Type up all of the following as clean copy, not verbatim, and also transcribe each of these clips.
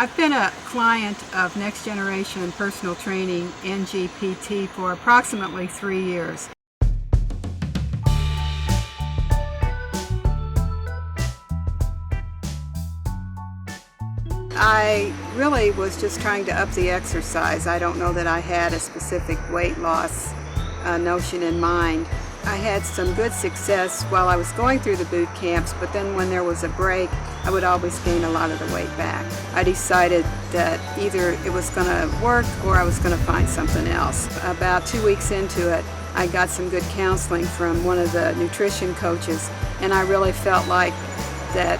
I've been a client of Next Generation Personal Training, NGPT, for approximately 3 years. I really was just trying to up the exercise. I don't know that I had a specific weight loss notion in mind. I had some good success while I was going through the boot camps, but then when there was a break, I would always gain a lot of the weight back. I decided that either it was going to work or I was going to find something else. About 2 weeks into it, I got some good counseling from one of the nutrition coaches, and I really felt like that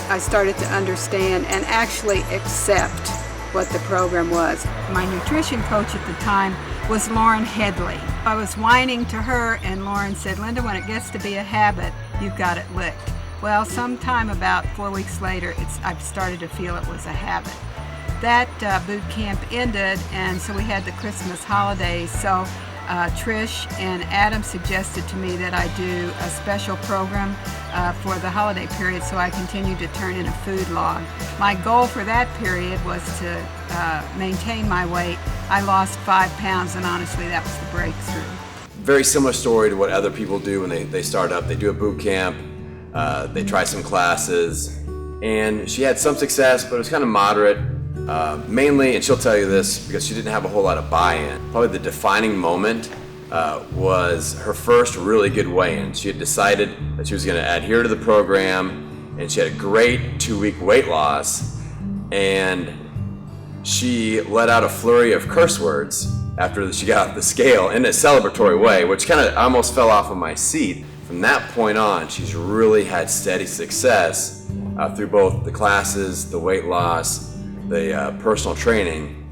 I started to understand and actually accept what the program was. My nutrition coach at the time was Lauren Headley. I was whining to her and Lauren said, "Linda, when it gets to be a habit, you've got it licked." Well, sometime about 4 weeks later, I've started to feel it was a habit. That boot camp ended, and so we had the Christmas holidays. So Trish and Adam suggested to me that I do a special program for the holiday period, so I continued to turn in a food log. My goal for that period was to maintain my weight. I lost 5 pounds, and honestly, that was the breakthrough. Very similar story to what other people do when they start up. They do a boot camp, they try some classes, and she had some success, but it was kind of moderate. Mainly, and she'll tell you this because she didn't have a whole lot of buy-in, probably the defining moment was her first really good weigh-in. She had decided that she was going to adhere to the program, and she had a great 2-week weight loss, and she let out a flurry of curse words after she got off the scale in a celebratory way, which kind of almost fell off of my seat. From that point on, she's really had steady success through both the classes, the weight loss, the personal training.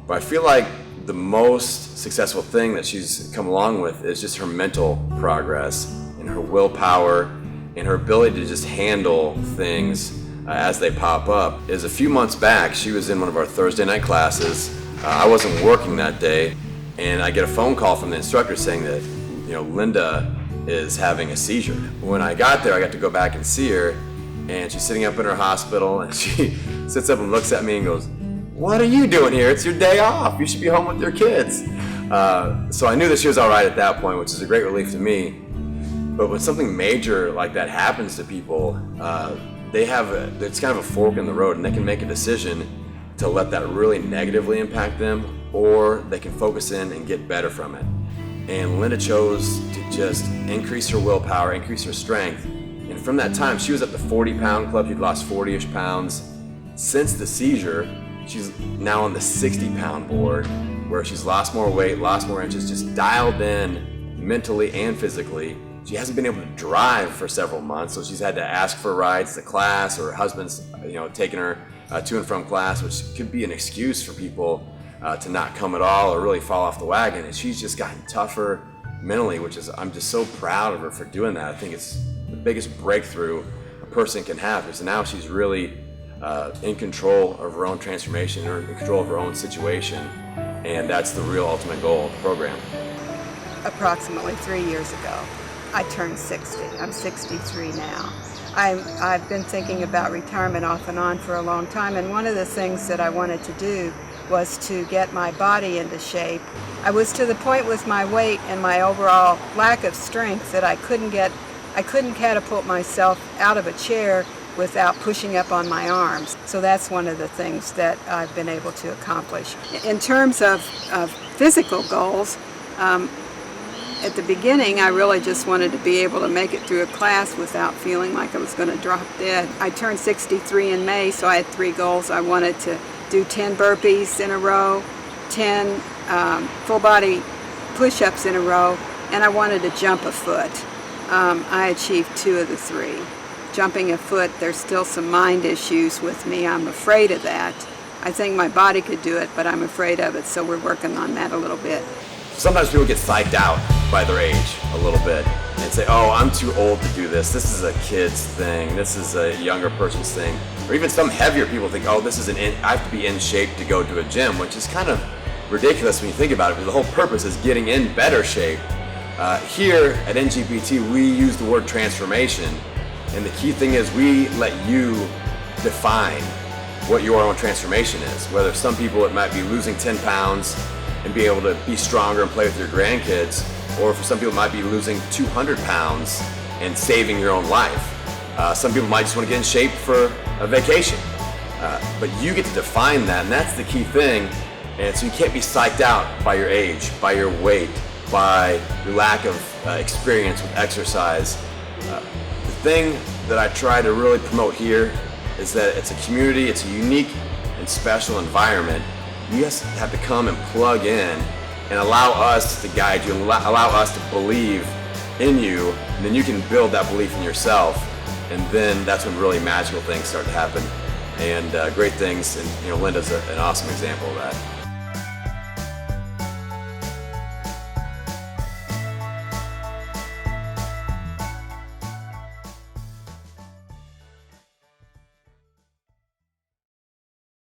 But I feel like the most successful thing that she's come along with is just her mental progress and her willpower and her ability to just handle things as they pop up. Is a few months back, she was in one of our Thursday night classes. I wasn't working that day, and I get a phone call from the instructor saying that, Linda is having a seizure. When I got there, I got to go back and see her, and she's sitting up in her hospital, and she sits up and looks at me and goes, "What are you doing here? It's your day off. You should be home with your kids." So I knew that she was all right at that point, which is a great relief to me. But when something major like that happens to people, it's kind of a fork in the road, and they can make a decision to let that really negatively impact them, or they can focus in and get better from it. And Linda chose to just increase her willpower, increase her strength. And from that time, she was at the 40-pound club. She'd lost 40-ish pounds. Since the seizure, she's now on the 60-pound board, where she's lost more weight, lost more inches, just dialed in mentally and physically. She hasn't been able to drive for several months, so she's had to ask for rides to class, or her husband's taking her to and from class, which could be an excuse for people to not come at all or really fall off the wagon. And she's just gotten tougher mentally, I'm just so proud of her for doing that. I think it's the biggest breakthrough a person can have, because now she's really in control of her own transformation, or in control of her own situation, and that's the real ultimate goal of the program. Approximately 3 years ago, I turned 60. I'm 63 now. I've been thinking about retirement off and on for a long time, and one of the things that I wanted to do was to get my body into shape. I was to the point with my weight and my overall lack of strength that I couldn't catapult myself out of a chair without pushing up on my arms. So that's one of the things that I've been able to accomplish. In terms of physical goals, at the beginning, I really just wanted to be able to make it through a class without feeling like I was going to drop dead. I turned 63 in May, so I had 3 goals. I wanted to do 10 burpees in a row, 10 full-body push-ups in a row, and I wanted to jump a foot. I achieved 2 of the 3. Jumping a foot, there's still some mind issues with me. I'm afraid of that. I think my body could do it, but I'm afraid of it, so we're working on that a little bit. Sometimes people get psyched out by their age a little bit and say, "Oh, I'm too old to do this. This is a kid's thing. This is a younger person's thing." Or even some heavier people think, "Oh, I have to be in shape to go to a gym," which is kind of ridiculous when you think about it, because the whole purpose is getting in better shape. Here at NGPT, we use the word transformation, and the key thing is we let you define what your own transformation is. Whether some people it might be losing 10 pounds and be able to be stronger and play with your grandkids, or for some people it might be losing 200 pounds and saving your own life. Some people might just want to get in shape for a vacation. But you get to define that, and that's the key thing. And so you can't be psyched out by your age, by your weight, by your lack of experience with exercise. The thing that I try to really promote here is that it's a community, it's a unique and special environment. You just have to come and plug in and allow us to guide you, allow us to believe in you, and then you can build that belief in yourself, and then that's when really magical things start to happen and great things. And Linda's an awesome example of that.